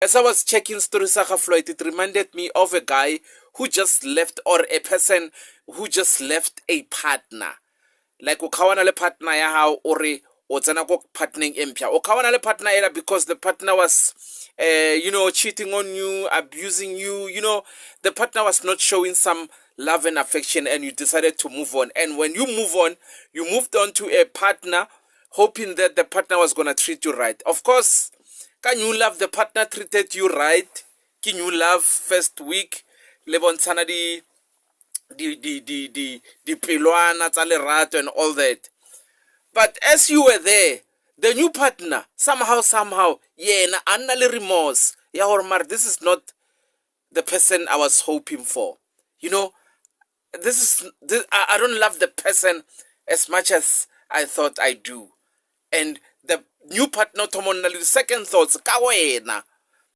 As I was checking stories Saga Floyd, it reminded me of a guy who just left, or a person who just left a partner. Like o khawana le partner ya hao o re o tsena go partnering empia. O khawana le partner ela because the partner was cheating on you, abusing you. The partner was not showing some love and affection, and you decided to move on. And when you move on, you moved on to a partner hoping that the partner was going to treat you right. Of course, can you love the partner treated you right? Can you love first week? Le bontshana di pelwana tsa lerato and all that. But as you were there, the new partner, somehow, yena anna le remorse. Ya hore mara, this is not the person I was hoping for. I don't love the person as much as I thought I do. And the new partner, the second thoughts, ka wena.